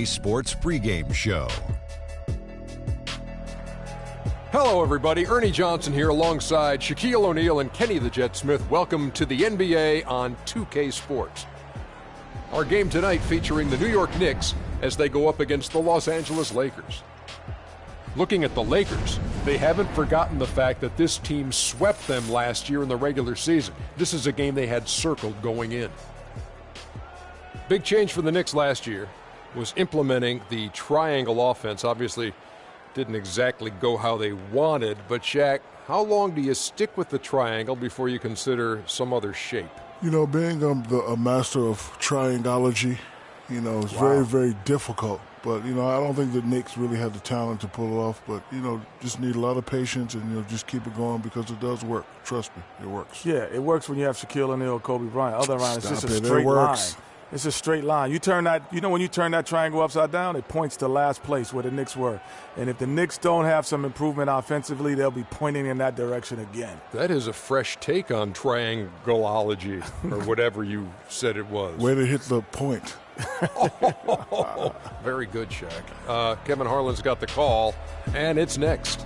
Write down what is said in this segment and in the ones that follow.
Sports pregame show. Hello, everybody. Ernie Johnson here alongside Shaquille O'Neal and Kenny the Jet Smith. Welcome to the NBA on 2K Sports. Our game tonight featuring the New York Knicks as they go up against the Los Angeles Lakers. Looking at the Lakers, they haven't forgotten the fact that this team swept them last year in the regular season. This is a game they had circled going in. Big change for the Knicks last year was implementing the triangle offense. Obviously, didn't exactly go how they wanted, but Shaq, how long do you stick with the triangle before you consider some other shape? You know, being a master of triangology, is very, very difficult. But, I don't think the Knicks really have the talent to pull it off. But, just need a lot of patience and, just keep it going because it does work. Trust me, it works. Yeah, it works when you have Shaquille O'Neal, Kobe Bryant. Other than it's just a straight line. It's a straight line. You turn that, when you turn that triangle upside down, it points to last place where the Knicks were. And if the Knicks don't have some improvement offensively, they'll be pointing in that direction again. That is a fresh take on triangleology, or whatever you said it was. Way to hit the point. Very good, Shaq. Kevin Harlan's got the call, and it's next.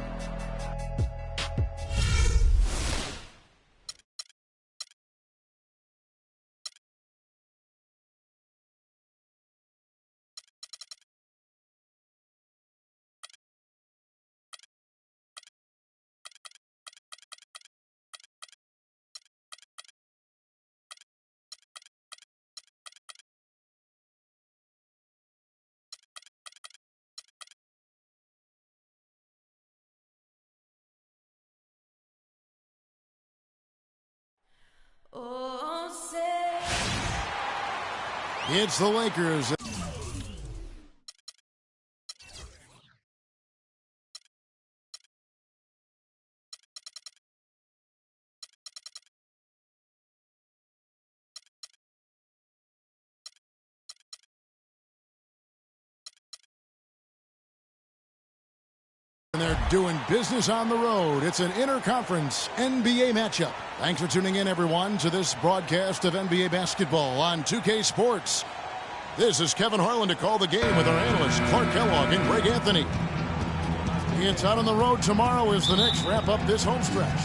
It's the Lakers. And they're doing business on the road. It's an interconference NBA matchup. Thanks for tuning in, everyone, to this broadcast of NBA basketball on 2K Sports. This is Kevin Harlan to call the game with our analysts Clark Kellogg and Greg Anthony. It's out on the road tomorrow as the Knicks wrap up this home stretch.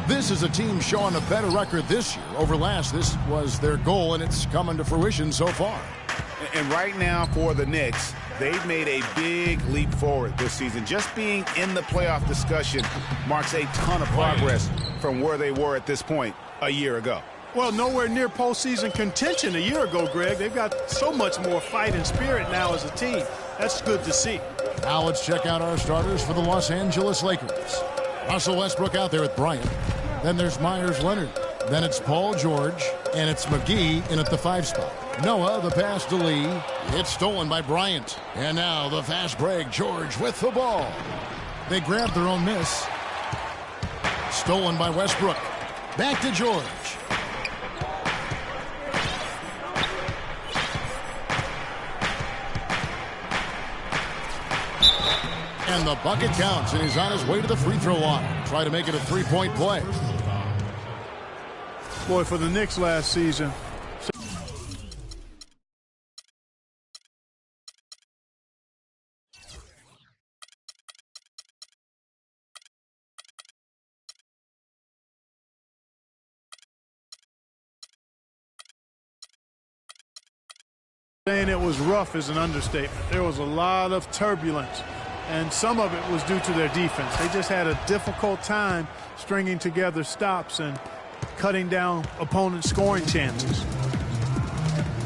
This is a team showing a better record this year over last. This was their goal, and it's coming to fruition so far. And right now for the Knicks, they've made a big leap forward this season. Just being in the playoff discussion marks a ton of progress from where they were at this point a year ago. Well, nowhere near postseason contention a year ago, Greg. They've got so much more fight and spirit now as a team. That's good to see. Now let's check out our starters for the Los Angeles Lakers. Russell Westbrook out there with Bryant. Then there's Myers Leonard. Then it's Paul George. And it's McGee in at the 5 spot. Noah, the pass to Lee. It's stolen by Bryant. And now the fast break. George with the ball. They grab their own miss. Stolen by Westbrook. Back to George. And the bucket counts, and he's on his way to the free throw line. Try to make it a three-point play. Boy, for the Knicks last season, saying it was rough is an understatement. There was a lot of turbulence, and some of it was due to their defense. They just had a difficult time stringing together stops and cutting down opponents' scoring chances.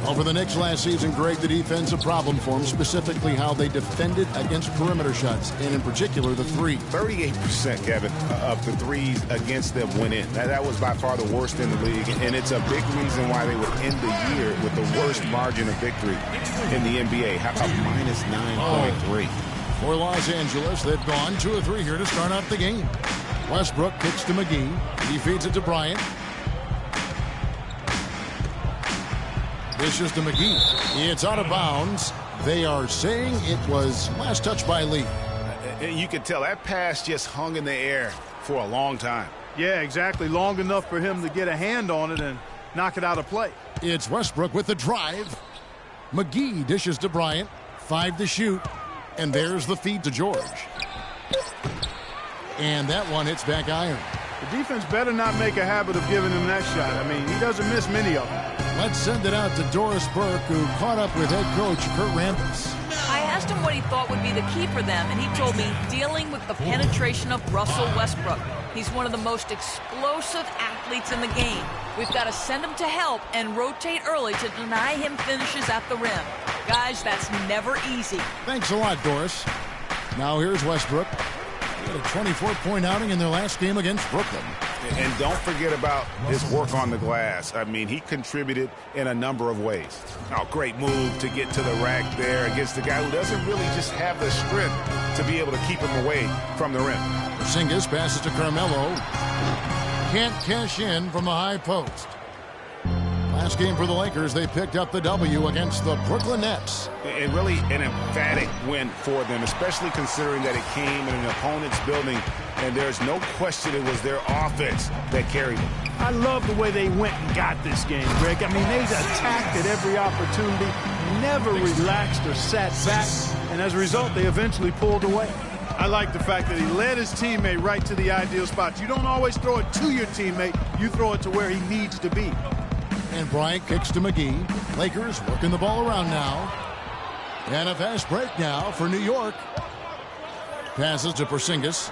Over the Knicks last season, Greg, the defense a problem for them, specifically how they defended against perimeter shots, and in particular the three. 38%, Kevin, of the threes against them went in. That was by far the worst in the league, and it's a big reason why they would end the year with the worst margin of victory in the NBA. How about minus 9.3? For Los Angeles, they've gone 2 of 3 here to start out the game. Westbrook kicks to McGee. He feeds it to Bryant. Dishes to McGee. It's out of bounds. They are saying it was last touch by Lee. You can tell that pass just hung in the air for a long time. Yeah, exactly. Long enough for him to get a hand on it and knock it out of play. It's Westbrook with the drive. McGee dishes to Bryant. 5 to shoot. And there's the feed to George. And that one hits back iron. The defense better not make a habit of giving him that shot. I mean, he doesn't miss many of them. Let's send it out to Doris Burke, who caught up with head coach Kurt Rambis. I asked him what he thought would be the key for them, and he told me dealing with the penetration of Russell Westbrook. He's one of the most explosive athletes in the game. We've got to send him to help and rotate early to deny him finishes at the rim. Guys, that's never easy. Thanks a lot, Doris. Now here's Westbrook. He had a 24-point outing in their last game against Brooklyn. And don't forget about his work on the glass. I mean, he contributed in a number of ways. Oh, great move to get to the rack there against the guy who doesn't really just have the strength to be able to keep him away from the rim. Porzingis passes to Carmelo. Can't cash in from the high post. Last game for the Lakers, they picked up the W against the Brooklyn Nets. And really an emphatic win for them, especially considering that it came in an opponent's building, and there's no question it was their offense that carried them. I love the way they went and got this game, Greg. I mean, they attacked at every opportunity, never relaxed or sat back, and as a result, they eventually pulled away. I like the fact that he led his teammate right to the ideal spots. You don't always throw it to your teammate. You throw it to where he needs to be. And Bryant kicks to McGee. Lakers working the ball around now. And a fast break now for New York. Passes to Porzingis.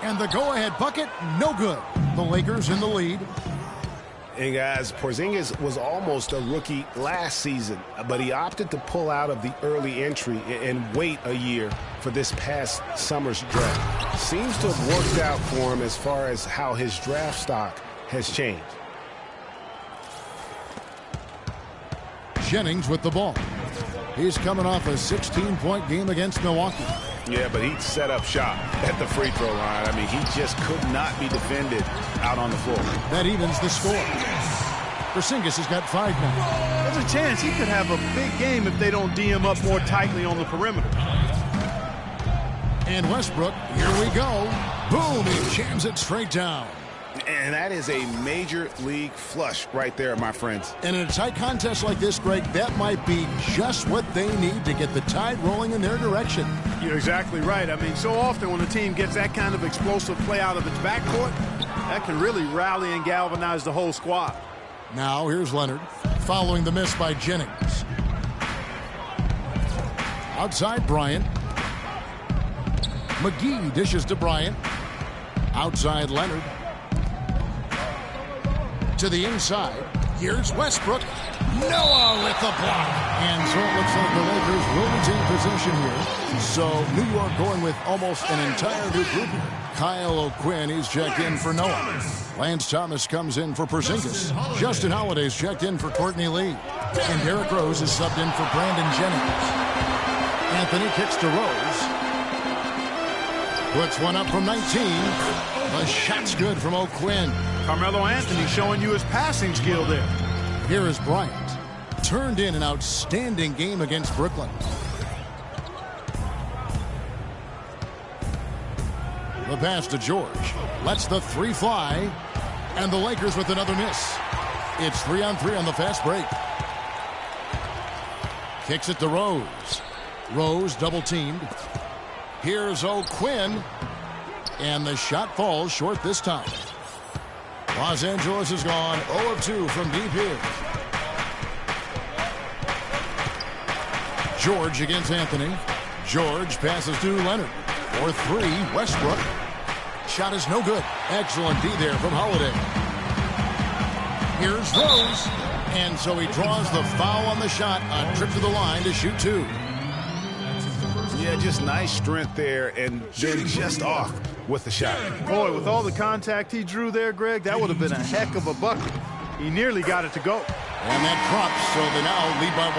And the go-ahead bucket, no good. The Lakers in the lead. And guys, Porzingis was almost a rookie last season, but he opted to pull out of the early entry and wait a year for this past summer's draft. Seems to have worked out for him as far as how his draft stock has changed. Jennings with the ball. He's coming off a 16-point game against Milwaukee. Yeah, but he set up shop at the free throw line. I mean, he just could not be defended out on the floor. That evens the score. Porzingis has got 5 now. There's a chance he could have a big game if they don't D him up more tightly on the perimeter. And Westbrook, here we go. Boom, he jams it straight down. And that is a major league flush right there, my friends. And in a tight contest like this, Greg, that might be just what they need to get the tide rolling in their direction. You're exactly right. I mean, so often when a team gets that kind of explosive play out of its backcourt, that can really rally and galvanize the whole squad. Now here's Leonard following the miss by Jennings. Outside Bryant. McGee dishes to Bryant. Outside Leonard. To the inside. Here's Westbrook. Noah with the block. And so it looks like the Lakers will retain possession here. So New York going with almost an entire new group. Kyle O'Quinn, he's checked in for Noah. Lance Thomas comes in for Porzingis. Justin Holiday's checked in for Courtney Lee. And Derrick Rose is subbed in for Brandon Jennings. Anthony kicks to Rose. Puts one up from 19. The shot's good from O'Quinn. Carmelo Anthony showing you his passing skill there. Here is Bryant. Turned in an outstanding game against Brooklyn. The pass to George. Lets the 3 fly. And the Lakers with another miss. It's 3-on-3 on the fast break. Kicks it to Rose. Rose double teamed. Here's O'Quinn. And the shot falls short this time. Los Angeles has gone 0 of 2 from deep here. George against Anthony. George passes to Leonard. For 3, Westbrook. Shot is no good. Excellent D there from Holiday. Here's Rose. And so he draws the foul on the shot. A trip to the line to shoot 2. Yeah, just nice strength there and then just off with the shot. Boy, with all the contact he drew there, Greg, that would have been a heck of a bucket. He nearly got it to go. And that drops, so they now lead by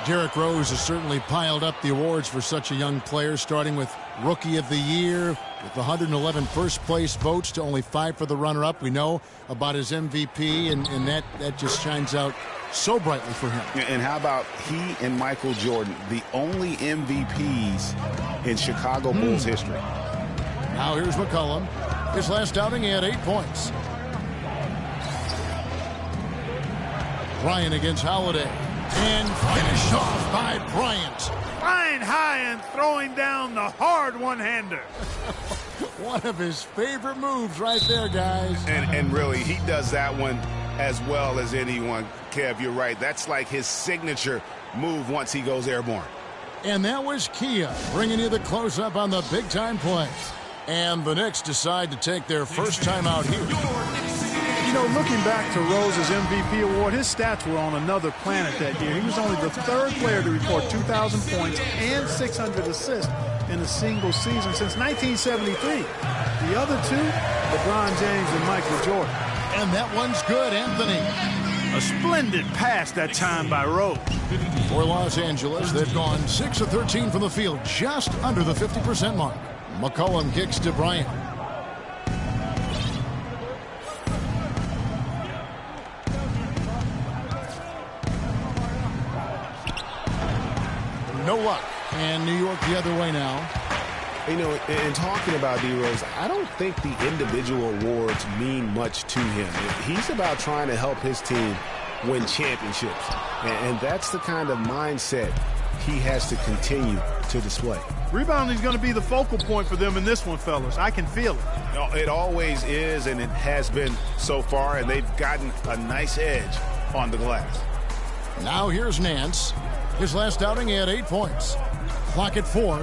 1. Derrick Rose has certainly piled up the awards for such a young player, starting with Rookie of the Year, with 111 first-place votes to only 5 for the runner-up. We know about his MVP, and that just shines out so brightly for him. And how about he and Michael Jordan, the only MVPs in Chicago Bulls history? Now here's McCollum. His last outing, he had 8 points. Bryant against Holiday. And finished off by Bryant. Flying high and throwing down the hard one-hander. One of his favorite moves right there, guys. And really, he does that one as well as anyone. Kev, you're right. That's like his signature move once he goes airborne. And that was Kia bringing you the close-up on the big-time play. And the Knicks decide to take their first time out here. You know, looking back to Rose's MVP award, his stats were on another planet that year. He was only the third player to record 2,000 points and 600 assists in a single season since 1973. The other two, LeBron James and Michael Jordan. And that one's good, Anthony. A splendid pass that time by Rose. For Los Angeles, they've gone 6 of 13 from the field, just under the 50% mark. McCollum kicks to Bryant. No luck. And New York the other way now. You know, in talking about D. Rose, I don't think the individual awards mean much to him. He's about trying to help his team win championships. And that's the kind of mindset he has to continue to display. Rebounding is going to be the focal point for them in this one, fellas. I can feel it. It always is, and it has been so far, and they've gotten a nice edge on the glass. Now here's Nance. His last outing, he had 8 points. Clock at 4.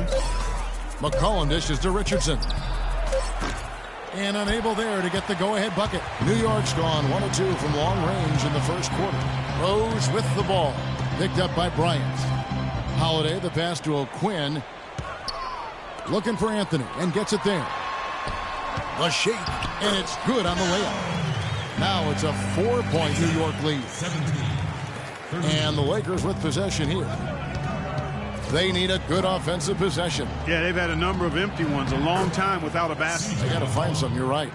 McCollum dishes to Richardson. And unable there to get the go-ahead bucket. New York's gone 1 of 2 from long range in the first quarter. Rose with the ball. Picked up by Bryant. Holiday, the pass to O'Quinn. Looking for Anthony and gets it there. The shake, and it's good on the layup. Now it's a 4-point New York lead. And the Lakers with possession here. They need a good offensive possession. Yeah, they've had a number of empty ones, a long time without a basket. They got to find something, you're right.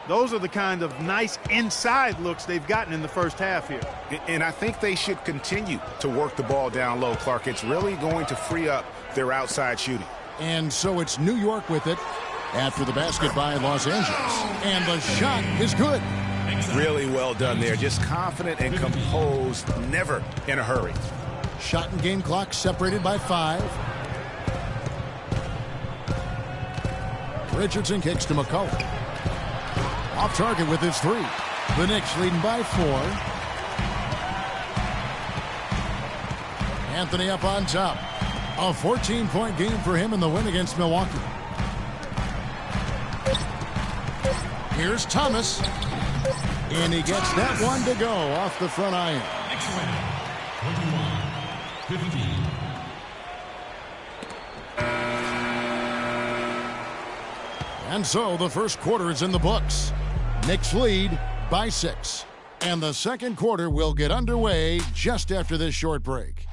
Those are the kind of nice inside looks they've gotten in the first half here. And I think they should continue to work the ball down low, Clark. It's really going to free up their outside shooting. And so it's New York with it after the basket by Los Angeles. And the shot is good. Really well done there. Just confident and composed, never in a hurry. Shot and game clock separated by 5. Richardson kicks to McCollum. Off target with his 3. The Knicks leading by 4. Anthony up on top. A 14-point game for him in the win against Milwaukee. Here's Thomas. And he gets that one to go off the front iron. And so the first quarter is in the books. Knicks lead by 6. And the second quarter will get underway just after this short break.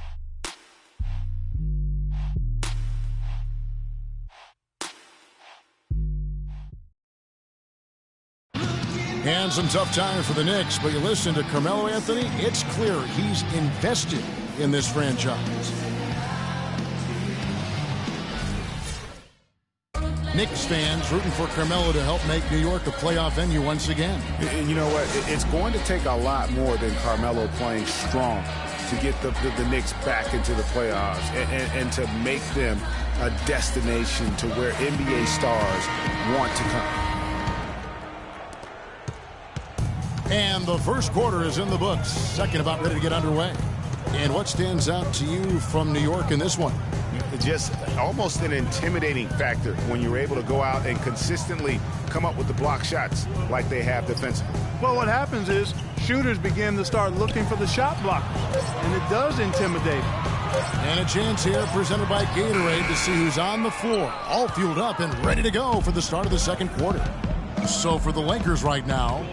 And some tough times for the Knicks, but you listen to Carmelo Anthony, it's clear he's invested in this franchise. Knicks fans rooting for Carmelo to help make New York a playoff venue once again. You know what? It's going to take a lot more than Carmelo playing strong to get the Knicks back into the playoffs and to make them a destination to where NBA stars want to come. And the first quarter is in the books. Second about ready to get underway. And what stands out to you from New York in this one? Just almost an intimidating factor when you're able to go out and consistently come up with the block shots like they have defensively. Well, what happens is shooters begin to start looking for the shot blockers, and it does intimidate them. And a chance here presented by Gatorade to see who's on the floor, all fueled up and ready to go for the start of the second quarter. So for the Lakers right now,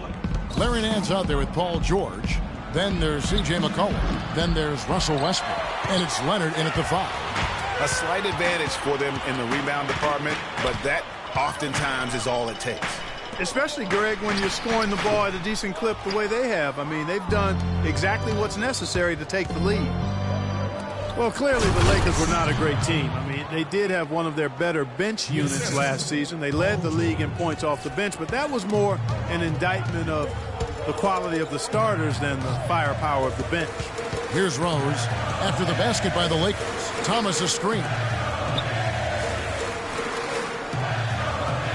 Larry Nance out there with Paul George. Then there's C.J. McCollum. Then there's Russell Westbrook. And it's Leonard in at the 5. A slight advantage for them in the rebound department, but that oftentimes is all it takes. Especially, Greg, when you're scoring the ball at a decent clip the way they have. I mean, they've done exactly what's necessary to take the lead. Well, clearly the Lakers were not a great team. I mean, they did have one of their better bench units last season. They led the league in points off the bench, but that was more an indictment of the quality of the starters than the firepower of the bench. Here's Rose. After the basket by the Lakers. Thomas a screen.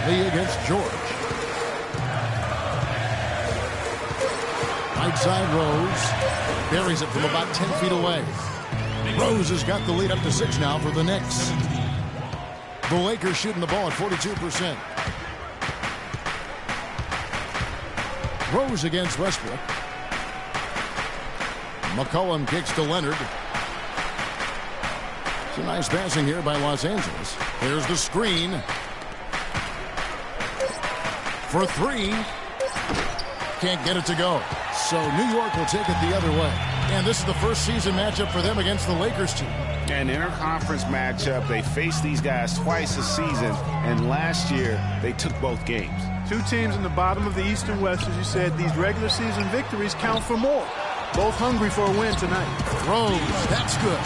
Lee against George. Right side Rose. Buries it from about 10 feet away. Rose has got the lead up to 6 now for the Knicks. The Lakers shooting the ball at 42%. Rose against Westbrook. McCollum kicks to Leonard. It's a nice passing here by Los Angeles. Here's the screen. For 3. Can't get it to go. So New York will take it the other way. And this is the first season matchup for them against the Lakers team. An interconference matchup. They faced these guys twice a season. And last year, they took both games. Two teams in the bottom of the East and West, as you said. These regular season victories count for more. Both hungry for a win tonight. Rose, that's good.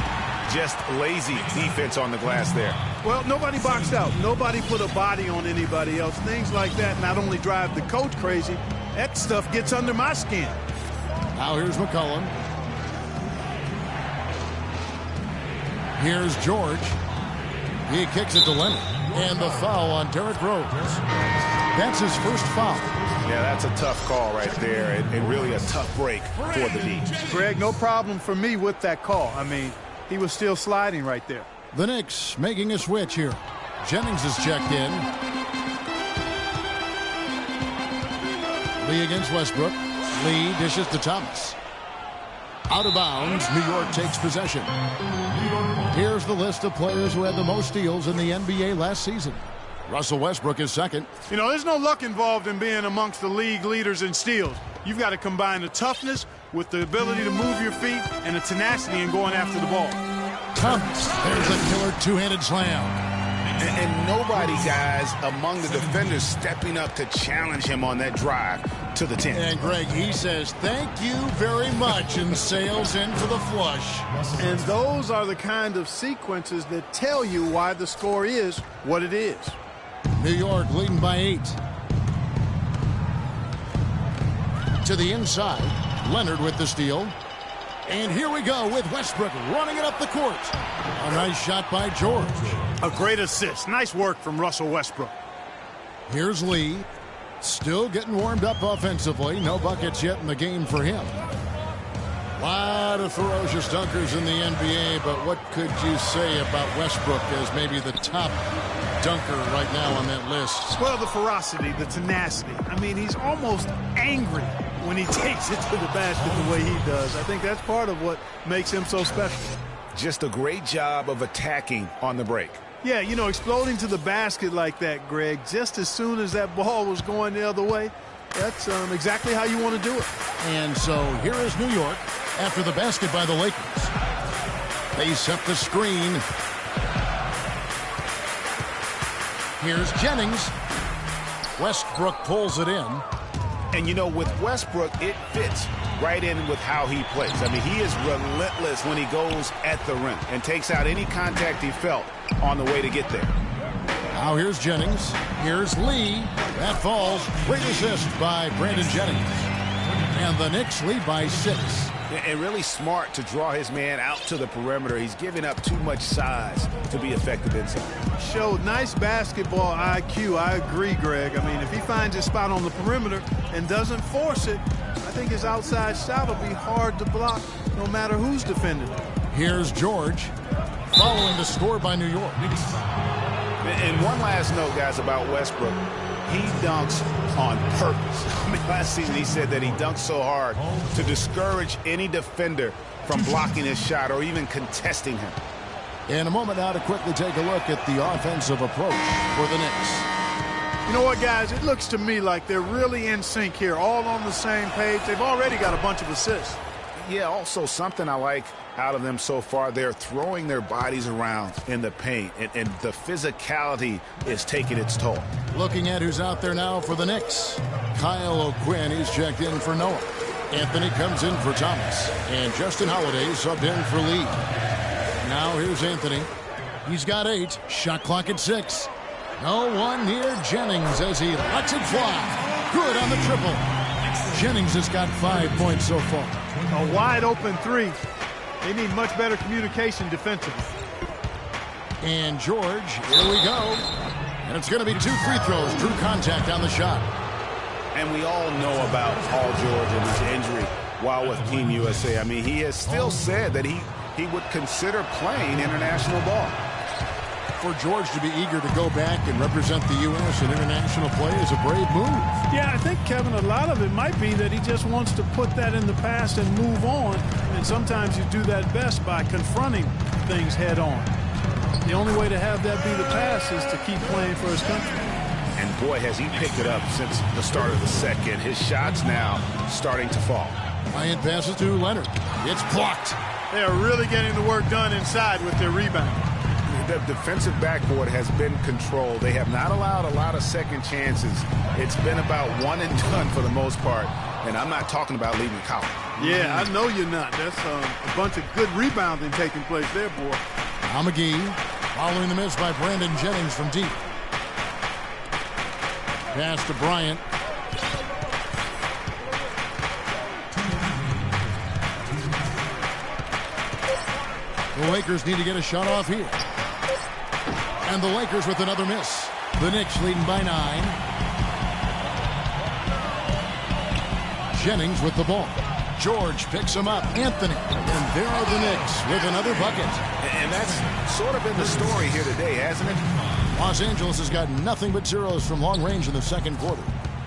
Just lazy defense on the glass there. Well, nobody boxed out. Nobody put a body on anybody else. Things like that not only drive the coach crazy, that stuff gets under my skin. Now here's McCollum. Here's George. He kicks it to Leonard. And the foul on Derrick Rose. That's his first foul. Yeah, that's a tough call right there, and really a tough break for the D. Greg, no problem for me with that call. I mean, he was still sliding right there. The Knicks making a switch here. Jennings is checked in. Lee against Westbrook. Lee dishes to Thomas. Out of bounds, New York takes possession. Here's the list of players who had the most steals in the NBA last season. Russell Westbrook is second. You know, there's no luck involved in being amongst the league leaders in steals. You've got to combine the toughness with the ability to move your feet and the tenacity in going after the ball. Thomas, there's a killer two-handed slam. And nobody, guys, among the defenders stepping up to challenge him on that drive to the 10. And, Greg, he says, thank you very much, and sails in for the flush. And those are the kind of sequences that tell you why the score is what it is. New York leading by 8. To the inside, Leonard with the steal. And here we go with Westbrook running it up the court. A nice shot by George. A great assist. Nice work from Russell Westbrook. Here's Lee. Still getting warmed up offensively. No buckets yet in the game for him. A lot of ferocious dunkers in the NBA, but what could you say about Westbrook as maybe the top dunker right now on that list? Well, the ferocity, the tenacity. I mean, he's almost angry when he takes it to the basket the way he does. I think that's part of what makes him so special. Just a great job of attacking on the break. Yeah, you know, exploding to the basket like that, Greg, just as soon as that ball was going the other way, that's exactly how you want to do it. And so here is New York after the basket by the Lakers. They set the screen. Here's Jennings. Westbrook pulls it in. And, you know, with Westbrook, it fits right in with how he plays. I mean, he is relentless when he goes at the rim and takes out any contact he felt on the way to get there. Now here's Jennings. Here's Lee. That falls. Great assist by Brandon Jennings. And the Knicks lead by 6. And really smart to draw his man out to the perimeter. He's giving up too much size to be effective inside. Showed nice basketball IQ. I agree, Greg. I mean, if he finds his spot on the perimeter and doesn't force it, I think his outside shot will be hard to block no matter who's defending it. Here's George following the score by New York. And one last note, guys, about Westbrook. He dunks on purpose. I mean, last season he said that he dunks so hard to discourage any defender from blocking his shot or even contesting him. In a moment now to quickly take a look at the offensive approach for the Knicks. You know what, guys? It looks to me like they're really in sync here, all on the same page. They've already got a bunch of assists. Yeah, also something I like out of them so far, they're throwing their bodies around in the paint, and the physicality is taking its toll. Looking at who's out there now for the Knicks. Kyle O'Quinn, he's checked in for Noah. Anthony comes in for Thomas. And Justin Holiday subbed in for Lee. Now here's Anthony. He's got 8. Shot clock at 6. No one near Jennings as he lets it fly. Good on the triple. Jennings has got 5 points so far. A wide open 3. They need much better communication defensively. And George, here we go. And it's going to be 2 free throws. Drew contact on the shot. And we all know about Paul George and his injury while with Team USA. I mean, he has still said that he would consider playing international ball. For George to be eager to go back and represent the U.S. in international play is a brave move. Yeah, I think, Kevin, a lot of it might be that he just wants to put that in the past and move on. And sometimes you do that best by confronting things head on. The only way to have that be the past is to keep playing for his country. And boy, has he picked it up since the start of the second. His shots now starting to fall. Bryant passes to Leonard. It's blocked. They are really getting the work done inside with their rebound. The defensive backboard has been controlled. They have not allowed a lot of second chances. It's been about one and done for the most part. And I'm not talking about leaving Collins. Yeah, I know you're not. That's a bunch of good rebounding taking place there, boy. Now McGee following the miss by Brandon Jennings from deep. Pass to Bryant. The Lakers need to get a shot off here. And the Lakers with another miss. The Knicks leading by 9. Jennings with the ball. George picks him up. Anthony. And there are the Knicks with another bucket. And that's sort of been the story here today, hasn't it? Los Angeles has got nothing but zeros from long range in the second quarter.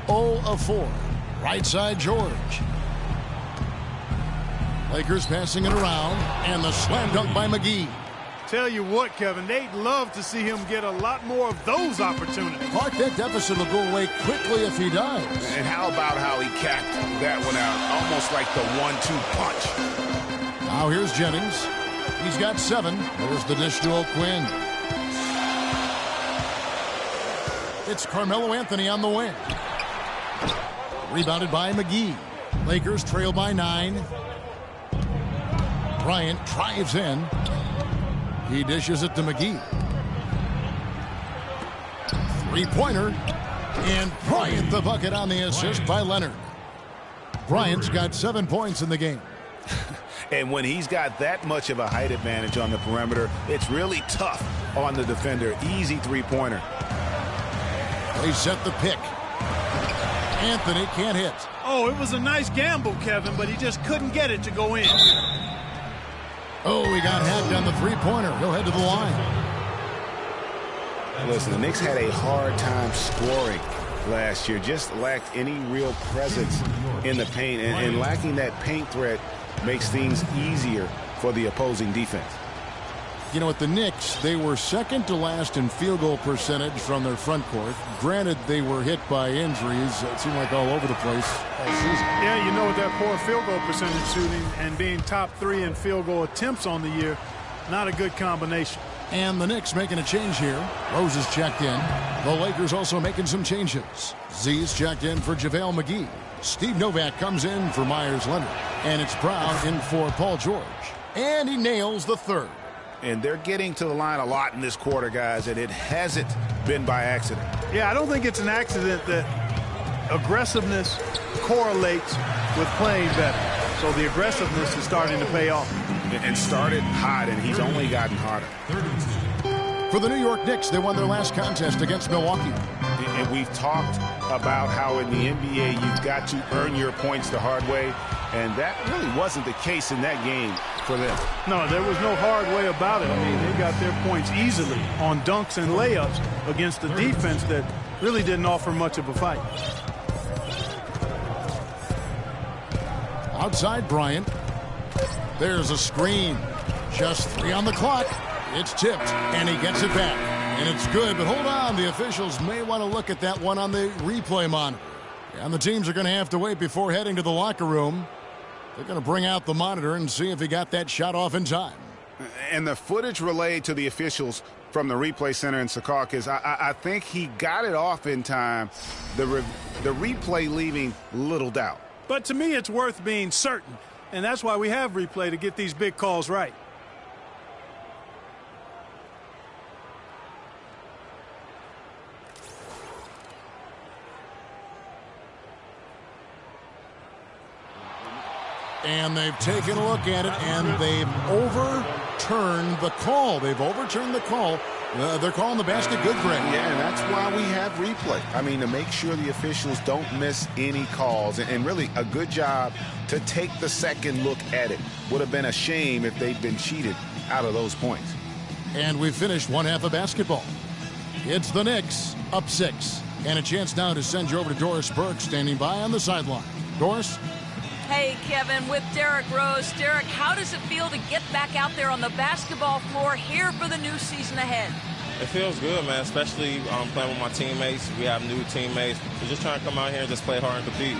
0 of 4. Right side George. Lakers passing it around. And the slam dunk by McGee. Tell you what, Kevin, they'd love to see him get a lot more of those opportunities. Clark, that deficit will go away quickly if he does. And how about how he capped that one out? Almost like the 1-2 punch. Now here's Jennings. He's got 7. There's the dish to O'Quinn. It's Carmelo Anthony on the wing. Rebounded by McGee. Lakers trail by 9. Bryant drives in. He dishes it to McGee. 3-pointer. And Bryant the bucket on the assist by Leonard. Bryant's got 7 points in the game. And when he's got that much of a height advantage on the perimeter, it's really tough on the defender. Easy 3-pointer. They set the pick. Anthony can't hit. Oh, it was a nice gamble, Kevin, but he just couldn't get it to go in. Oh, he got hacked on the 3-pointer. He'll head to the line. Listen, the Knicks had a hard time scoring last year. Just lacked any real presence in the paint. And lacking that paint threat makes things easier for the opposing defense. You know, at the Knicks, they were second to last in field goal percentage from their front court. Granted, they were hit by injuries. It seemed like all over the place all season. Yeah, you know, with that poor field goal percentage shooting and being top 3 in field goal attempts on the year, not a good combination. And the Knicks making a change here. Rose is checked in. The Lakers also making some changes. Z's checked in for JaVale McGee. Steve Novak comes in for Myers Leonard. And it's Brown in for Paul George. And he nails the third. And they're getting to the line a lot in this quarter, guys, and it hasn't been by accident. Yeah, I don't think it's an accident that aggressiveness correlates with playing better. So the aggressiveness is starting to pay off. And started hot, and he's only gotten harder. For the New York Knicks, they won their last contest against Milwaukee. And we've talked about how in the NBA you've got to earn your points the hard way, and that really wasn't the case in that game for them. No, there was no hard way about it. I mean, they got their points easily on dunks and layups against a defense that really didn't offer much of a fight. Outside Bryant. There's a screen. Just 3 on the clock. It's tipped, and he gets it back. And it's good, but hold on. The officials may want to look at that one on the replay monitor. And the teams are going to have to wait before heading to the locker room. They're going to bring out the monitor and see if he got that shot off in time. And the footage relayed to the officials from the replay center in Secaucus, I think he got it off in time. The replay leaving little doubt. But to me, it's worth being certain. And that's why we have replay, to get these big calls right. And they've taken a look at it, and they've overturned the call. They've overturned the call. They're calling the basket good, Greg. Yeah, and that's why we have replay. I mean, to make sure the officials don't miss any calls. And really, a good job to take the second look at it. Would have been a shame if they'd been cheated out of those points. And we've finished one half of basketball. It's the Knicks up 6. And a chance now to send you over to Doris Burke standing by on the sideline. Doris? Hey, Kevin, with Derrick Rose. Derrick, how does it feel to get back out there on the basketball floor here for the new season ahead? It feels good, man, especially playing with my teammates. We have new teammates. So just trying to come out here and just play hard and compete.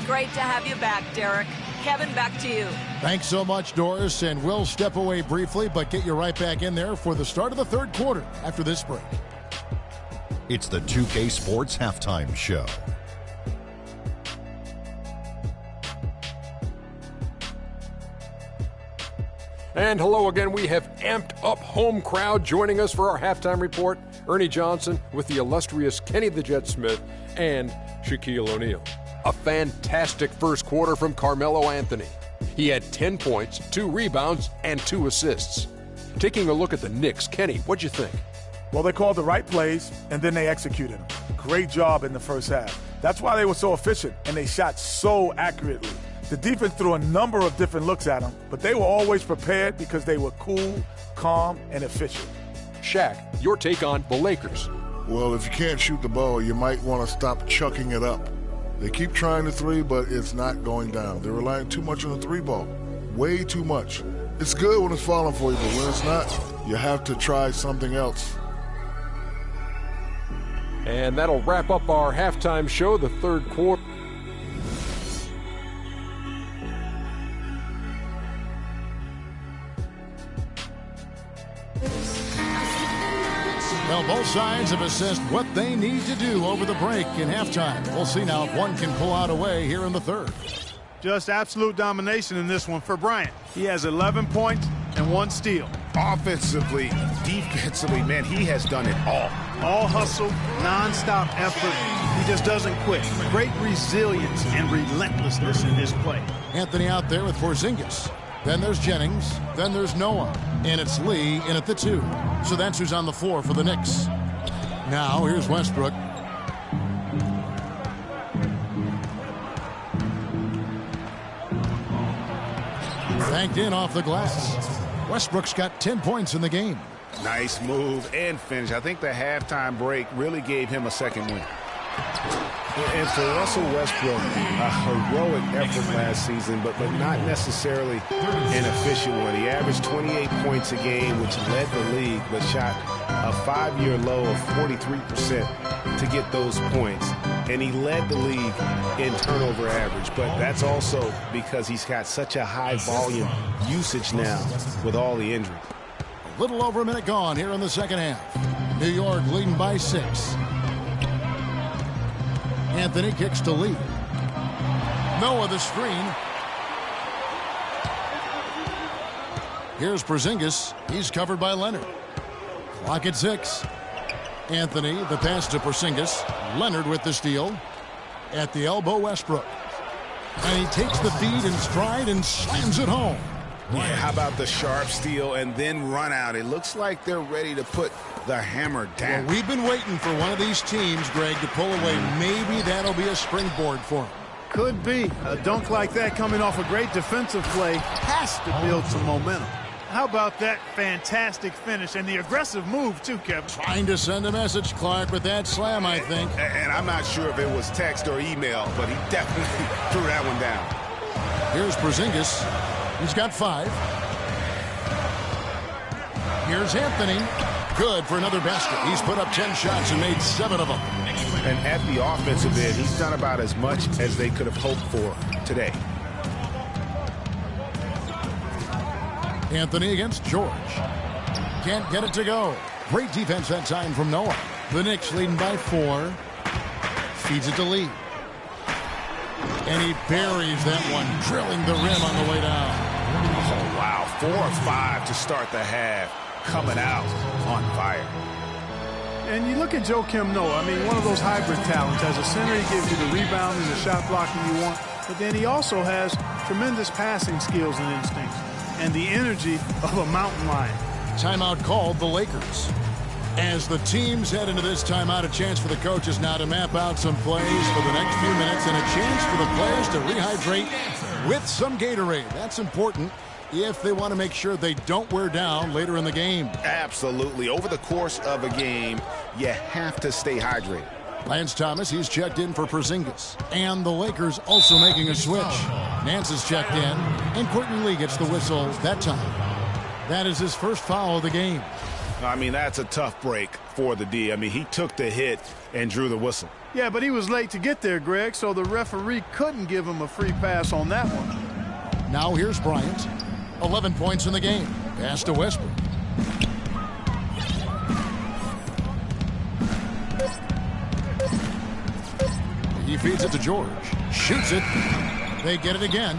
Great to have you back, Derrick. Kevin, back to you. Thanks so much, Doris, and we'll step away briefly, but get you right back in there for the start of the third quarter after this break. It's the 2K Sports Halftime Show. And hello again. We have amped up home crowd joining us for our halftime report. Ernie Johnson with the illustrious Kenny the Jet Smith and Shaquille O'Neal. A fantastic first quarter from Carmelo Anthony. He had 10 points, 2 rebounds, and 2 assists. Taking a look at the Knicks, Kenny, what'd you think? Well, they called the right plays, and then they executed them. Great job in the first half. That's why they were so efficient, and they shot so accurately. The defense threw a number of different looks at them, but they were always prepared because they were cool, calm, and efficient. Shaq, your take on the Lakers. Well, if you can't shoot the ball, you might want to stop chucking it up. They keep trying the three, but it's not going down. They're relying too much on the three ball. Way too much. It's good when it's falling for you, but when it's not, you have to try something else. And that'll wrap up our halftime show, the third quarter. Well, both sides have assessed what they need to do over the break in halftime. We'll see now if one can pull out a way here in the third. Just absolute domination in this one for Bryant. He has 11 points and 1 steal. Offensively, defensively, man, he has done it all. All hustle, non-stop effort. He just doesn't quit. Great resilience and relentlessness in his play. Anthony out there with Porzingis. Then there's Jennings. Then there's Noah. And it's Lee in at the 2. So that's who's on the floor for the Knicks. Now here's Westbrook. Banked in off the glass. Westbrook's got 10 points in the game. Nice move and finish. I think the halftime break really gave him a second win. And for Russell Westbrook, a heroic effort last season, but not necessarily an efficient one. He averaged 28 points a game, which led the league, but shot a 5-year low of 43% to get those points. And he led the league in turnover average, but that's also because he's got such a high volume usage now with all the injuries. A little over a minute gone here in the second half. New York leading by 6. Anthony kicks to Lee. Noah the screen. Here's Porzingis. He's covered by Leonard. Clock at 6. Anthony, the pass to Porzingis. Leonard with the steal. At the elbow, Westbrook. And he takes the feed in stride and slams it home. Yeah, how about the sharp steal and then run out? It looks like they're ready to put the hammer down. Well, we've been waiting for one of these teams, Greg, to pull away. Maybe that'll be a springboard for them. Could be. A dunk like that coming off a great defensive play has to build some momentum. How about that fantastic finish and the aggressive move, too, Kevin? Trying to send a message, Clark, with that slam, I think. And I'm not sure if it was text or email, but he definitely threw that one down. Here's Porzingis. He's got 5. Here's Anthony. Good for another basket. He's put up 10 shots and made 7 of them. And at the offensive end, he's done about as much as they could have hoped for today. Anthony against George. Can't get it to go. Great defense that time from Noah. The Knicks leading by 4. Feeds it to Lee. And he buries that one, drilling the rim on the way down. Oh, wow. 4 or 5 to start the half. Coming out on fire. And you look at Joakim Noah, I mean, one of those hybrid talents. As a center, he gives you the rebounding, the shot blocking you want. but then he also has tremendous passing skills and instincts and the energy of a mountain lion. Timeout called the Lakers. As the teams head into this timeout, a chance for the coaches now to map out some plays for the next few minutes and a chance for the players to rehydrate with some Gatorade. That's important if they want to make sure they don't wear down later in the game. Absolutely. Over the course of a game, you have to stay hydrated. Lance Thomas, he's checked in for Porzingis. And the Lakers also making a switch. Nance is checked in, and Courtney Lee gets the whistle that time. That is his first foul of the game. I mean, that's a tough break for the D. I mean, he took the hit and drew the whistle. Yeah, but he was late to get there, Greg, so the referee couldn't give him a free pass on that one. Now here's Bryant. 11 points in the game. Pass to Westbrook. He feeds it to George. Shoots it. They get it again.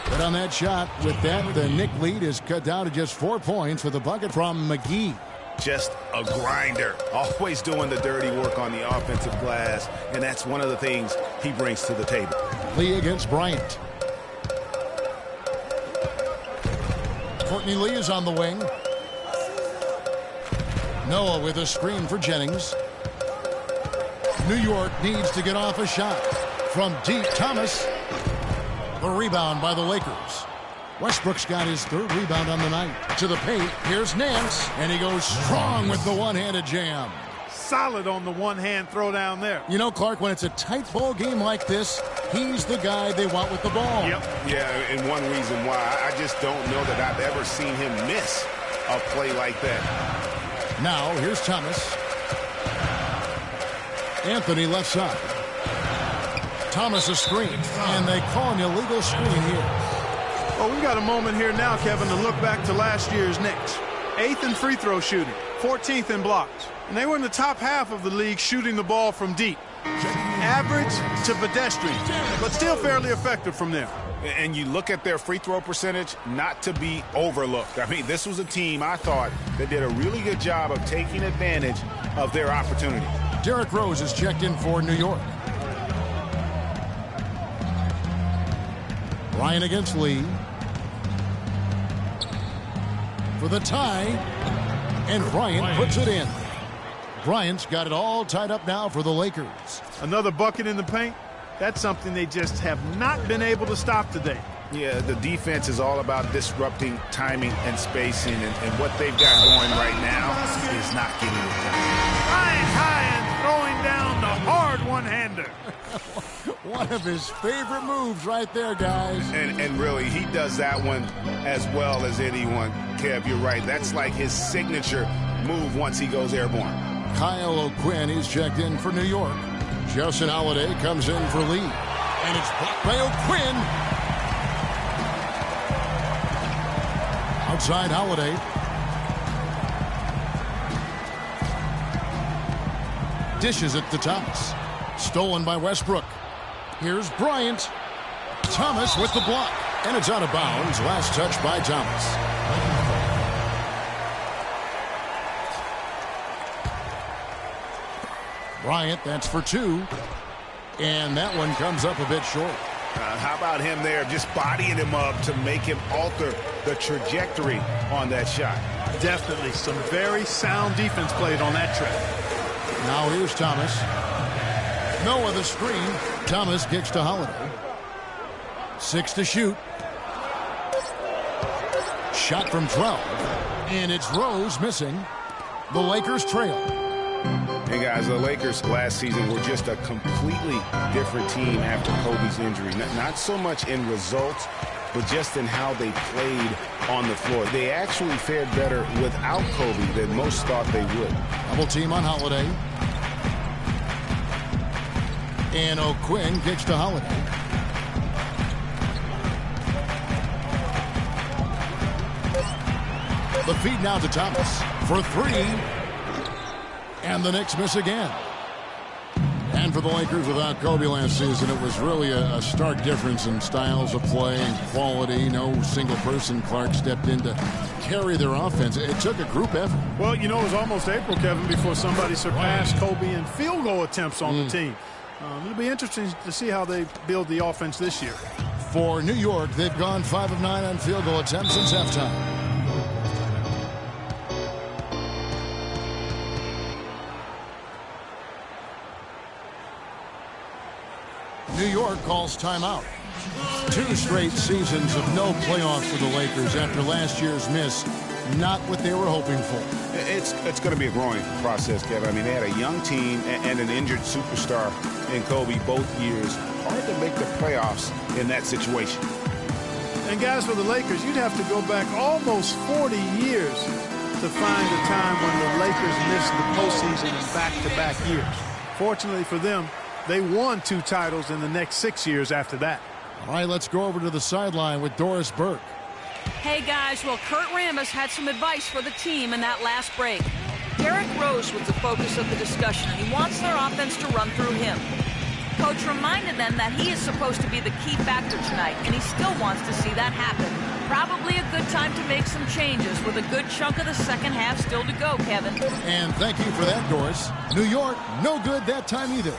But on that shot, with that, the Knick lead is cut down to just 4 points with a bucket from McGee. Just a grinder. Always doing the dirty work on the offensive glass, and that's one of the things he brings to the table. Lee against Bryant. Courtney Lee is on the wing. Noah with a screen for Jennings. New York needs to get off a shot. From deep, Thomas. The rebound by the Lakers. Westbrook's got his third rebound on the night. To the paint, here's Nance, and he goes strong with the one-handed jam. Solid on the one-hand throw down there. You know, Clark, when it's a tight ball game like this, he's the guy they want with the ball. Yep. Yeah, and one reason why, I just don't know that I've ever seen him miss a play like that. Now, here's Thomas. Anthony left side. Thomas a screen, and they call an illegal screen here. Well, we've got a moment here now, Kevin, to look back to last year's Knicks. 8th in free throw shooting, 14th in blocks. And they were in the top half of the league shooting the ball from deep. Average to pedestrian, but still fairly effective from there. And you look at their free throw percentage, not to be overlooked. I mean, this was a team, I thought, that did a really good job of taking advantage of their opportunity. Derrick Rose is checked in for New York. Ryan against Lee. For the tie. And Bryant puts it in. Bryant's got it all tied up now for the Lakers. Another bucket in the paint. That's something they just have not been able to stop today. Yeah, the defense is all about disrupting timing and spacing, and what they've got going right now is not getting it done. Ryan high and throwing down the hard one-hander. One of his favorite moves right there, guys. And really, he does that one as well as anyone. Kev, you're right. That's like his signature move once he goes airborne. Kyle O'Quinn is checked in for New York. Justin Holiday comes in for Lee. And it's blocked by O'Quinn. Outside Holiday. Dishes it to Thomas. Stolen by Westbrook. Here's Bryant. Thomas with the block. And it's out of bounds. Last touch by Thomas. Bryant, that's for 2. And that one comes up a bit short. How about him there, just bodying him up to make him alter the trajectory on that shot? Definitely some very sound defense played on that trip. Now here's Thomas. Noah the screen. Thomas kicks to Holiday. 6 to shoot. Shot from 12. And it's Rose missing. The Lakers trail. Hey guys, the Lakers last season were just a completely different team after Kobe's injury. Not so much in results, but just in how they played on the floor. They actually fared better without Kobe than most thought they would. Double team on Holiday. And O'Quinn kicks to Holiday. The feed now to Thomas for 3. And the Knicks miss again. And for the Lakers without Kobe last season, it was really a stark difference in styles of play and quality. No single person, Clark, stepped in to carry their offense. It took a group effort. Well, you know, it was almost April, Kevin, before somebody surpassed Kobe in field goal attempts on the team. It'll be interesting to see how they build the offense this year. For New York, they've gone 5 of 9 on field goal attempts since halftime. New York calls timeout. 2 straight seasons of no playoffs for the Lakers after last year's miss. Not what they were hoping for. It's going to be a growing process, Kevin. I mean, they had a young team and an injured superstar in Kobe both years. Hard to make the playoffs in that situation. And guys, for the Lakers, you'd have to go back almost 40 years to find a time when the Lakers missed the postseason in back-to-back years. Fortunately for them, they won 2 titles in the next 6 years after that. All right, let's go over to the sideline with Doris Burke. Hey, guys. Well, Kurt Rambis had some advice for the team in that last break. Derrick Rose was the focus of the discussion, and he wants their offense to run through him. Coach reminded them that he is supposed to be the key factor tonight, and he still wants to see that happen. Probably a good time to make some changes with a good chunk of the second half still to go, Kevin. And thank you for that, Doris. New York, no good that time either.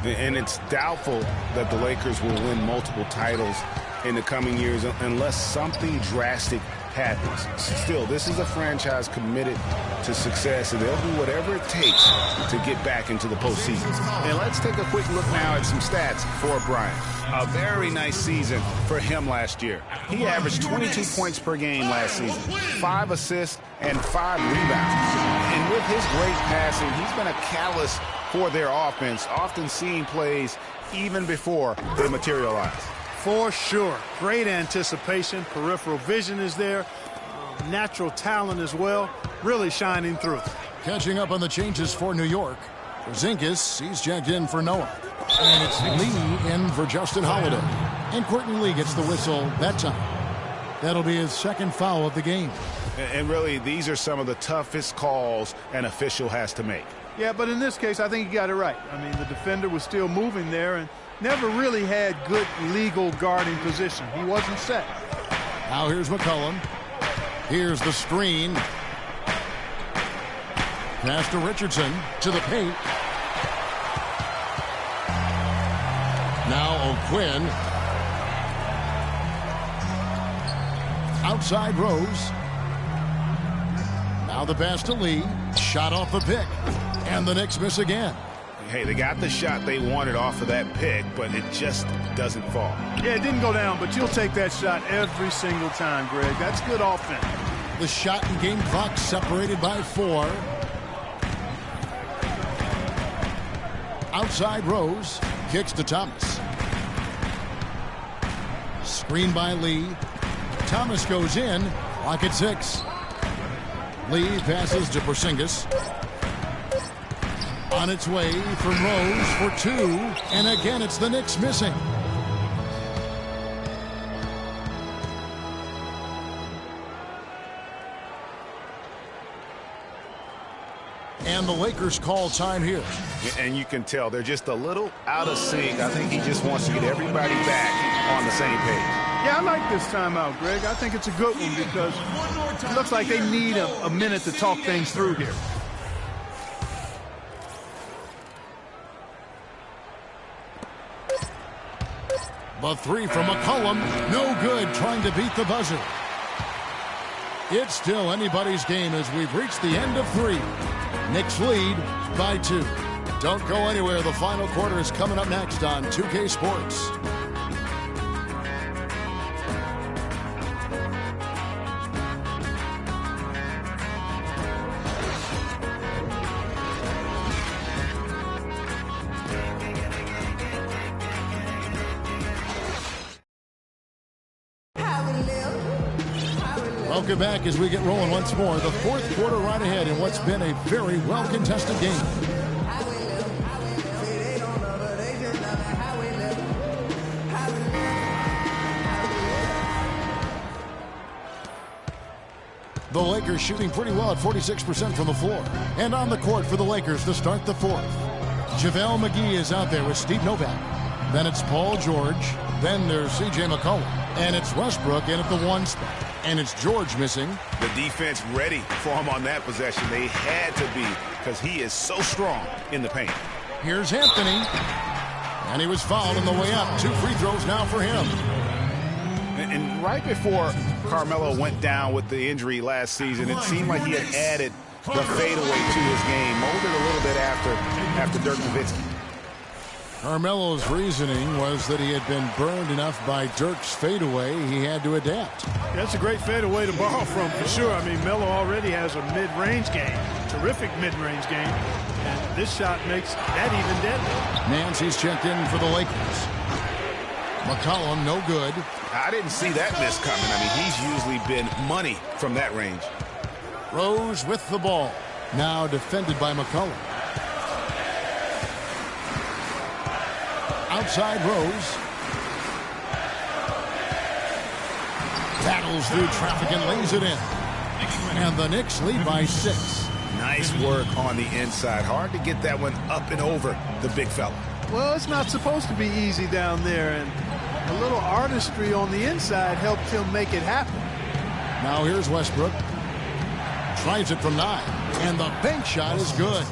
And it's doubtful that the Lakers will win multiple titles in the coming years unless something drastic happens. Still, this is a franchise committed to success, and they'll do whatever it takes to get back into the postseason. And let's take a quick look now at some stats for Bryant. A very nice season for him last year. He averaged 22 points per game last season, 5 assists and 5 rebounds. And with his great passing, he's been a catalyst for their offense, often seeing plays even before they materialize. For sure. Great anticipation. Peripheral vision is there. Natural talent as well. Really shining through. Catching up on the changes for New York. Porzingis, he's checked in for Noah. And it's Lee in for Justin Holiday. And Courtney Lee gets the whistle that time. That'll be his second foul of the game. And really, these are some of the toughest calls an official has to make. Yeah, but in this case, I think he got it right. I mean, the defender was still moving there and never really had good legal guarding position. He wasn't set. Now here's McCollum. Here's the screen. Pass to Richardson to the paint. Now O'Quinn. Outside Rose. Now the pass to Lee. Shot off the pick. And the Knicks miss again. Hey, they got the shot they wanted off of that pick, but it just doesn't fall. Yeah, it didn't go down, but you'll take that shot every single time, Greg. That's good offense. The shot and game clock separated by 4. Outside Rose. Kicks to Thomas. Screen by Lee. Thomas goes in. Clock at 6. Lee passes to Porzingis. On its way from Rose for 2. And again, it's the Knicks missing. And the Lakers call time here. And you can tell they're just a little out of sync. I think he just wants to get everybody back on the same page. Yeah, I like this timeout, Greg. I think it's a good one because it looks like they need a minute to talk things through here. The 3 from McCollum. No good, trying to beat the buzzer. It's still anybody's game as we've reached the end of 3. Knicks lead by 2. Don't go anywhere. The final quarter is coming up next on 2K Sports. Welcome back as we get rolling once more. The 4th quarter right ahead in what's been a very well-contested game. The Lakers shooting pretty well at 46% from the floor. And on the court for the Lakers to start the 4th. JaVale McGee is out there with Steve Novak. Then it's Paul George. Then there's C.J. McCollum. And it's Westbrook in at the 1 spot. And it's George missing. The defense ready for him on that possession. They had to be because he is so strong in the paint. Here's Anthony. And he was fouled on the way up. 2 free throws now for him. And right before Carmelo went down with the injury last season, it seemed like he had added the fadeaway to his game, molded a little bit after Dirk Nowitzki. Carmelo's reasoning was that he had been burned enough by Dirk's fadeaway, he had to adapt. That's a great fadeaway to borrow from, for sure. I mean, Melo already has a mid-range game, terrific mid-range game, and this shot makes that even deadly. Nancy's checked in for the Lakers. McCollum, no good. I didn't see that miss coming. I mean, he's usually been money from that range. Rose with the ball. Now defended by McCollum. Outside Rose. Battles through traffic and lays it in. And the Knicks lead by 6. Nice work on the inside. Hard to get that one up and over the big fella. Well, it's not supposed to be easy down there, and a little artistry on the inside helped him make it happen. Now here's Westbrook. Tries it from 9. And the bank shot is good.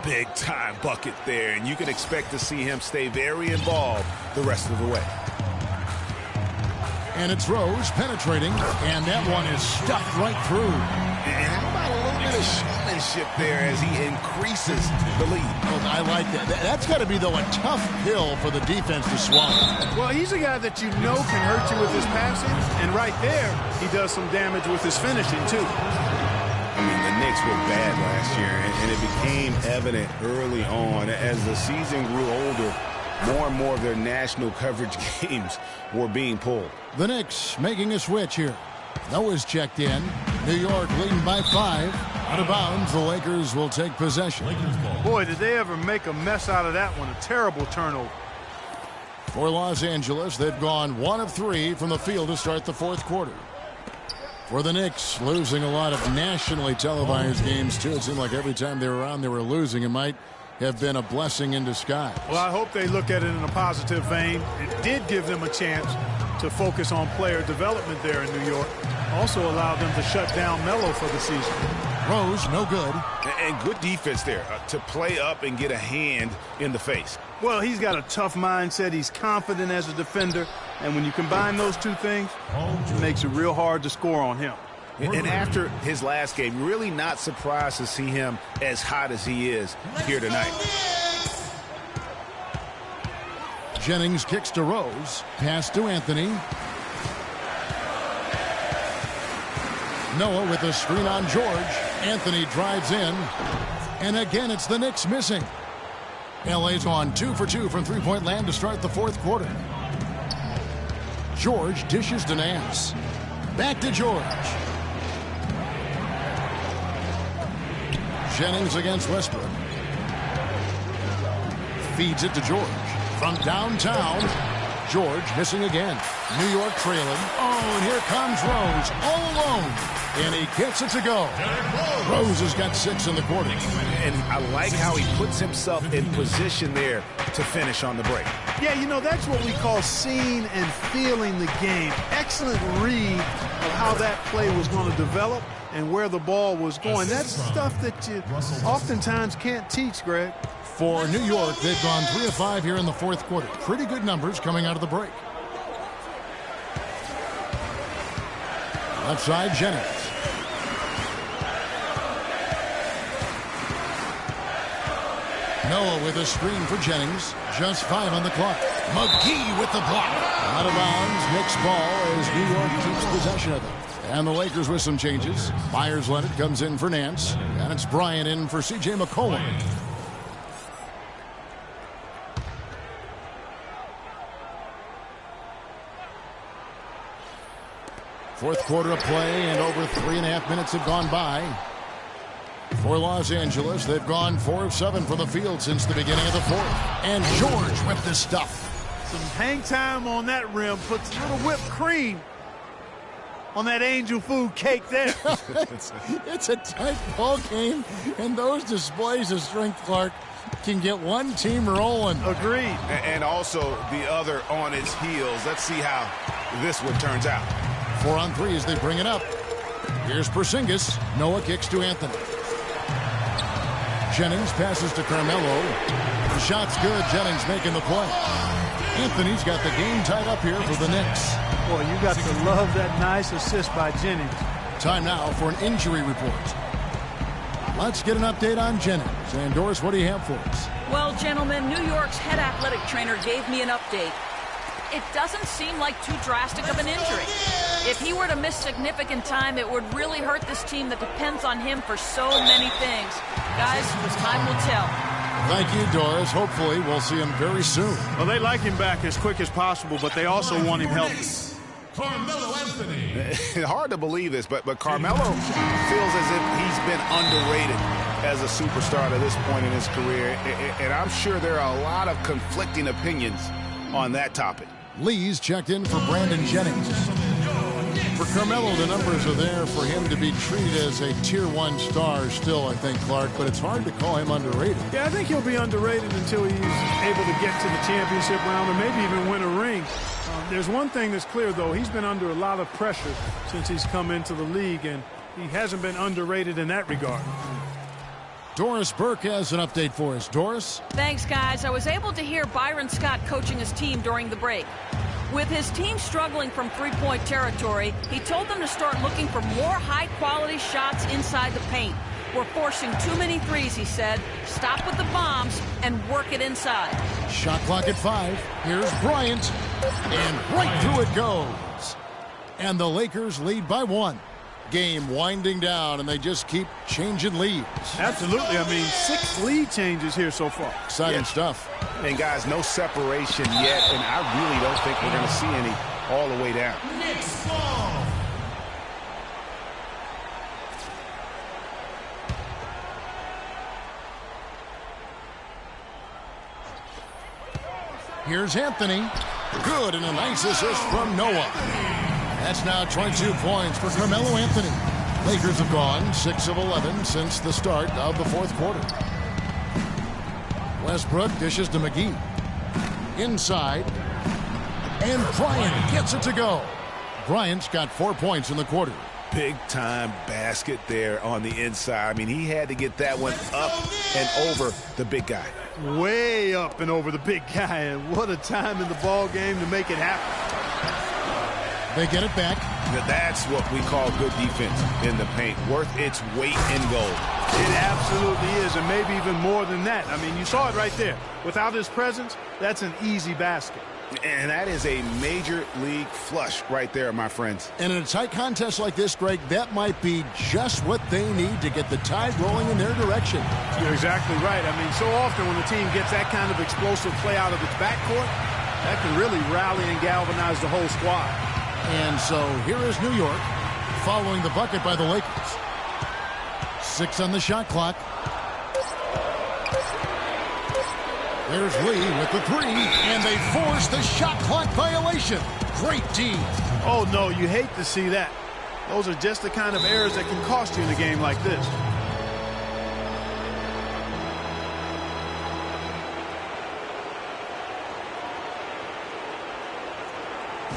Big time bucket there, and you can expect to see him stay very involved the rest of the way. And it's Rose penetrating, and that one is stuffed right through. And how about a little bit of showmanship there as he increases the lead? Oh, I like that. That's got to be, though, a tough pill for the defense to swallow. Well, he's a guy that you know can hurt you with his passing, and right there, he does some damage with his finishing, too. I mean, the Knicks were bad last year, and it became evident early on as the season grew older. More and more of their national coverage games were being pulled. The Knicks making a switch here. Noah's checked in. New York leading by 5. Out of bounds, the Lakers will take possession. Boy, did they ever make a mess out of that one. A terrible turnover. For Los Angeles, they've gone 1 of 3 from the field to start the 4th quarter. For the Knicks, losing a lot of nationally televised games, too. It seemed like every time they were on, they were losing. It might have been a blessing in disguise. Well, I hope they look at it in a positive vein. It did give them a chance to focus on player development there in New York. Also allowed them to shut down Melo for the season. Rose, no good. And good defense there to play up and get a hand in the face. Well, he's got a tough mindset. He's confident as a defender. And when you combine those two things, it makes it real hard to score on him. And after his last game, really not surprised to see him as hot as he is here tonight. Jennings kicks to Rose. Pass to Anthony. Noah with a screen on George. Anthony drives in. And again, it's the Knicks missing. LA's on 2 for 2 from three-point land to start the 4th quarter. George dishes to Nance. Back to George. Jennings against Westbrook. Feeds it to George. From downtown, George missing again. New York trailing. Oh, and here comes Rose all alone. And he gets it to go. Rose has got 6 in the quarter. And I like how he puts himself in position there to finish on the break. Yeah, you know, that's what we call seeing and feeling the game. Excellent read of how that play was going to develop and where the ball was going. That's stuff that you oftentimes can't teach, Greg. For New York, they've gone 3 of 5 here in the 4th quarter. Pretty good numbers coming out of the break. Left side, Jennings. Noah with a screen for Jennings. Just 5 on the clock. McGee with the block. Out of bounds. Knicks ball as New York keeps possession of it. And the Lakers with some changes. Myers Leonard comes in for Nance. And it's Bryant in for C.J. McCollum. Fourth quarter of play, and over 3.5 minutes have gone by. For Los Angeles, they've gone 4 of 7 from the field since the beginning of the 4th. And George with the stuff. Some hang time on that rim puts a little whipped cream on that angel food cake there. It's a tight ball game, and those displays of strength, Clark, can get one team rolling. Agreed. And also the other on its heels. Let's see how this one turns out. 4 on 3 as they bring it up. Here's Porzingis. Noah kicks to Anthony. Jennings passes to Carmelo. The shot's good. Jennings making the play. Anthony's got the game tied up here for the Knicks. Boy, you got to love that nice assist by Jennings. Time now for an injury report. Let's get an update on Jennings. And Doris, what do you have for us? Well, gentlemen, New York's head athletic trainer gave me an update. It doesn't seem like too drastic of an injury. If he were to miss significant time, it would really hurt this team that depends on him for so many things. Guys, time will tell. Thank you, Doris. Hopefully, we'll see him very soon. Well, they like him back as quick as possible, but they also want him healthy. Carmelo Anthony. Hard to believe this, but Carmelo feels as if he's been underrated as a superstar to this point in his career. And I'm sure there are a lot of conflicting opinions on that topic. Lee's checked in for Brandon Jennings. For Carmelo, the numbers are there for him to be treated as a Tier 1 star still, I think, Clark, but it's hard to call him underrated. Yeah, I think he'll be underrated until he's able to get to the championship round or maybe even win a ring. There's one thing that's clear, though. He's been under a lot of pressure since he's come into the league, and he hasn't been underrated in that regard. Doris Burke has an update for us. Doris? Thanks, guys. I was able to hear Byron Scott coaching his team during the break. With his team struggling from three-point territory, he told them to start looking for more high-quality shots inside the paint. We're forcing too many threes, he said. Stop with the bombs and work it inside. Shot clock at 5. Here's Bryant. And right through it goes. And the Lakers lead by 1. Game winding down, and they just keep changing leads. Absolutely. I mean, 6 lead changes here so far. Exciting stuff. And, guys, no separation yet, and I really don't think we're going to see any all the way down. Next ball. Here's Anthony. Good, and a nice assist from Noah. That's now 22 points for Carmelo Anthony. Lakers have gone 6 of 11 since the start of the fourth quarter. Westbrook dishes to McGee. Inside. And Bryant gets it to go. Bryant's got 4 points in the quarter. Big-time basket there on the inside. I mean, he had to get that one up and over the big guy. Way up and over the big guy, and what a time in the ball game to make it happen. They get it back. That's what we call good defense in the paint. Worth its weight in gold. It absolutely is, and maybe even more than that. I mean, you saw it right there. Without his presence, that's an easy basket. And that is a major league flush right there, my friends. And in a tight contest like this, Greg, that might be just what they need to get the tide rolling in their direction. You're exactly right. I mean, so often when the team gets that kind of explosive play out of its backcourt, that can really rally and galvanize the whole squad. And so here is New York following the bucket by the Lakers. 6 on the shot clock. There's Lee with the 3, and they force the shot clock violation. Great team. Oh, no, you hate to see that. Those are just the kind of errors that can cost you in a game like this.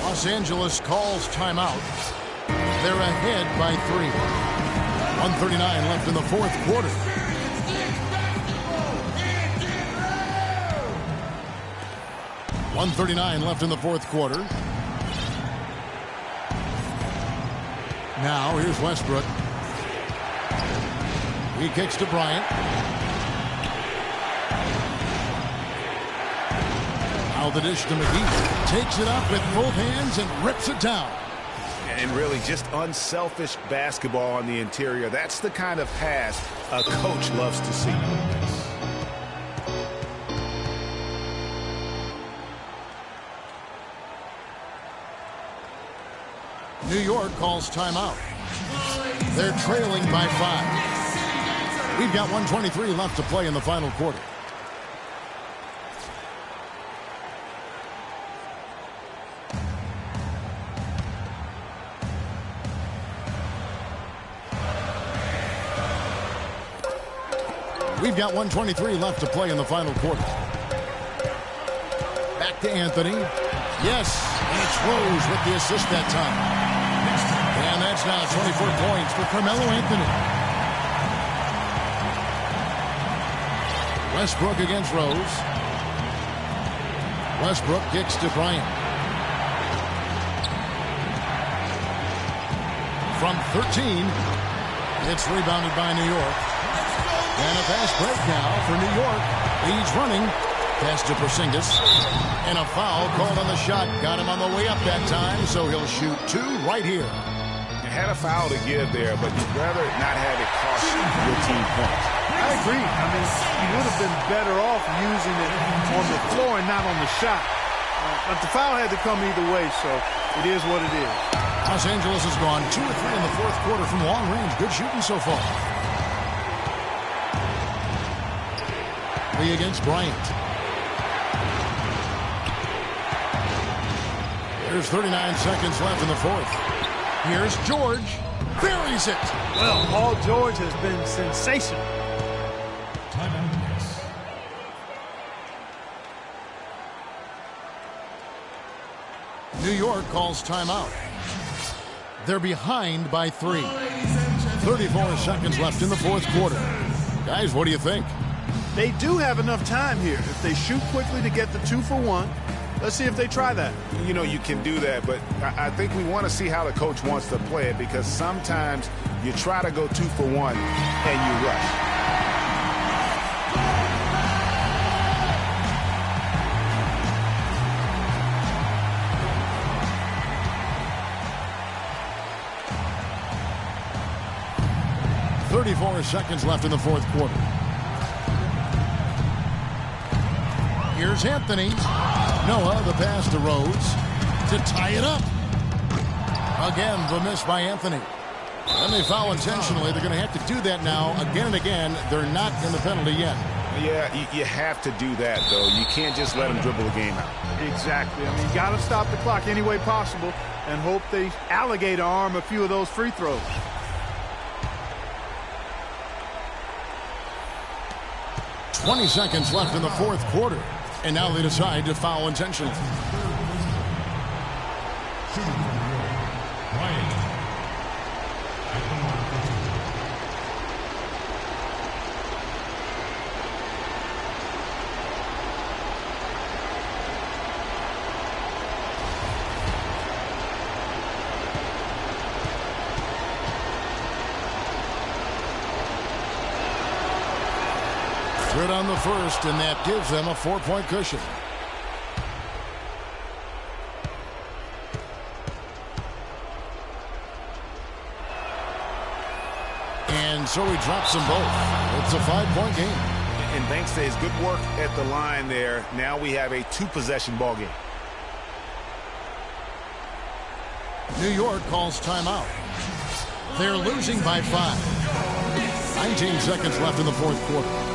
Los Angeles calls timeout. They're ahead by 3. 1:39 left in the fourth quarter. .139 left in the fourth quarter. Now here's Westbrook. He kicks to Bryant. Now the dish to McGee. Takes it up with both hands and rips it down. And really just unselfish basketball on the interior. That's the kind of pass a coach loves to see. New York calls timeout. They're trailing by 5. We've got 1:23 left to play in the final quarter. We've got 1:23 left to play in the final quarter. Back to Anthony. Yes, and it's Rose with the assist that time. And that's now 24 points for Carmelo Anthony. Westbrook against Rose. Westbrook kicks to Bryant. From 13, it's rebounded by New York. And a fast break now for New York. He's running. Pass to Porzingis. And a foul called on the shot. Got him on the way up that time, so he'll shoot 2 right here. You had a foul to give there, but you'd rather not have it cost your team points. I agree. I mean, you would have been better off using it on the floor and not on the shot. But the foul had to come either way, so it is what it is. Los Angeles has gone 2 or 3 in the fourth quarter from long range. Good shooting so far. Lee against Bryant. There's 39 seconds left in the fourth. Here's George. Buries it. Well, Paul George has been sensational. New York calls timeout. They're behind by 3. 34 seconds left in the fourth quarter. Guys, what do you think? They do have enough time here. If they shoot quickly to get the 2 for 1, let's see if they try that. You know, you can do that, but I think we want to see how the coach wants to play it, because sometimes you try to go 2 for 1 and you rush. .34 seconds left in the fourth quarter. Here's Anthony. Noah, the pass to Rose to tie it up. Again, the miss by Anthony. When they foul intentionally, they're going to have to do that now again and again. They're not in the penalty yet. Yeah, you have to do that, though. You can't just let them dribble the game out. Exactly. I mean, you got to stop the clock any way possible and hope they alligator arm a few of those free throws. .20 seconds left in the fourth quarter. And now they decide to foul intentionally. Good on the first, and that gives them a 4-point cushion. And so he drops them both. It's a 5-point game. And thanks to his good work at the line there, now we have a 2-possession ball game. New York calls timeout. They're losing by 5. 19 seconds left in the fourth quarter.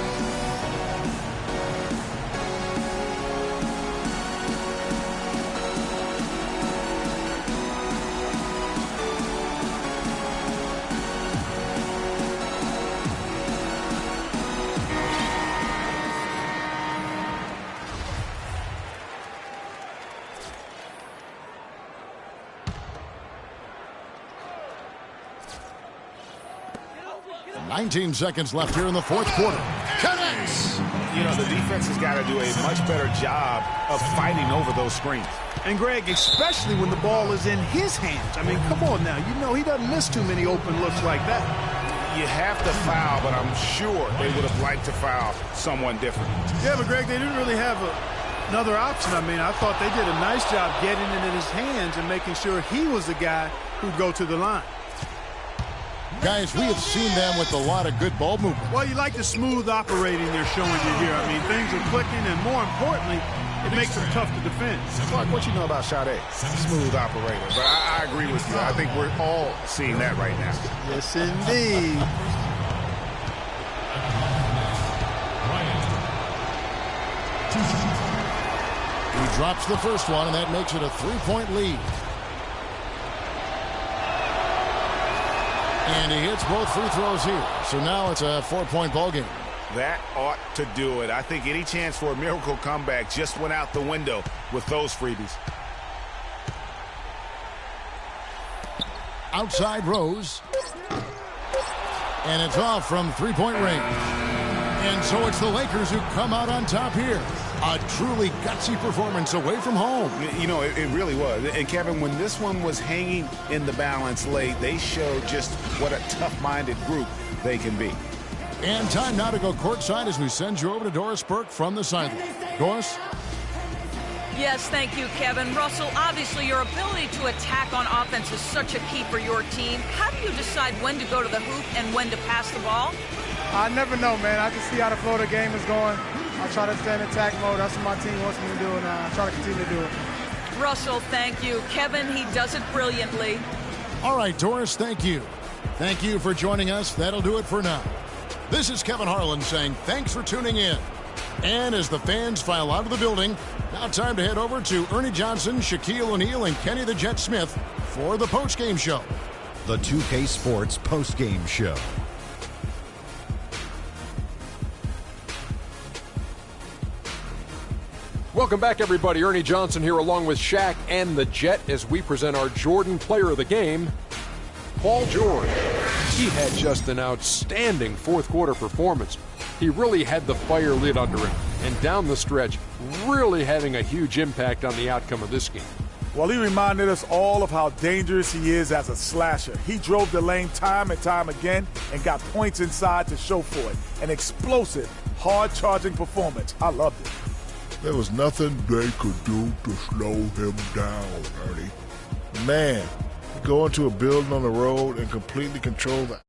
.19 seconds left here in the fourth quarter. Connects! You know, the defense has got to do a much better job of fighting over those screens. And, Greg, especially when the ball is in his hands. I mean, come on now. You know he doesn't miss too many open looks like that. You have to foul, but I'm sure they would have liked to foul someone different. Yeah, but, Greg, they didn't really have another option. I mean, I thought they did a nice job getting it in his hands and making sure he was the guy who'd go to the line. Guys, we have seen them with a lot of good ball movement. Well, you like the smooth operating they're showing you here. I mean, things are clicking, and more importantly, it makes them tough to defend. Clark, what you know about Sade? Smooth operator. But I agree with you. I think we're all seeing that right now. Yes, indeed. He drops the first one, and that makes it a 3-point lead. And he hits both free throws here. So now it's a 4-point ball game. That ought to do it. I think any chance for a miracle comeback just went out the window with those freebies. Outside Rose. And it's off from 3-point range. And so it's the Lakers who come out on top here. A truly gutsy performance away from home. You know, it really was. And, Kevin, when this one was hanging in the balance late, they showed just what a tough-minded group they can be. And time now to go courtside as we send you over to Doris Burke from the sideline. Doris? Yes, thank you, Kevin. Russell, obviously your ability to attack on offense is such a key for your team. How do you decide when to go to the hoop and when to pass the ball? I never know, man. I just see how the flow of the game is going. I try to stay in attack mode. That's what my team wants me to do, and I try to continue to do it. Russell, thank you. Kevin, he does it brilliantly. All right, Doris, thank you. Thank you for joining us. That'll do it for now. This is Kevin Harlan saying thanks for tuning in. And as the fans file out of the building, now time to head over to Ernie Johnson, Shaquille O'Neal, and Kenny the Jet Smith for the postgame show. The 2K Sports postgame show. Welcome back, everybody. Ernie Johnson here along with Shaq and the Jet as we present our Jordan Player of the Game, Paul George. He had just an outstanding fourth quarter performance. He really had the fire lit under him, and down the stretch, really having a huge impact on the outcome of this game. Well, he reminded us all of how dangerous he is as a slasher. He drove the lane time and time again and got points inside to show for it. An explosive, hard-charging performance. I loved it. There was nothing they could do to slow him down, Ernie. Man, go into a building on the road and completely control that.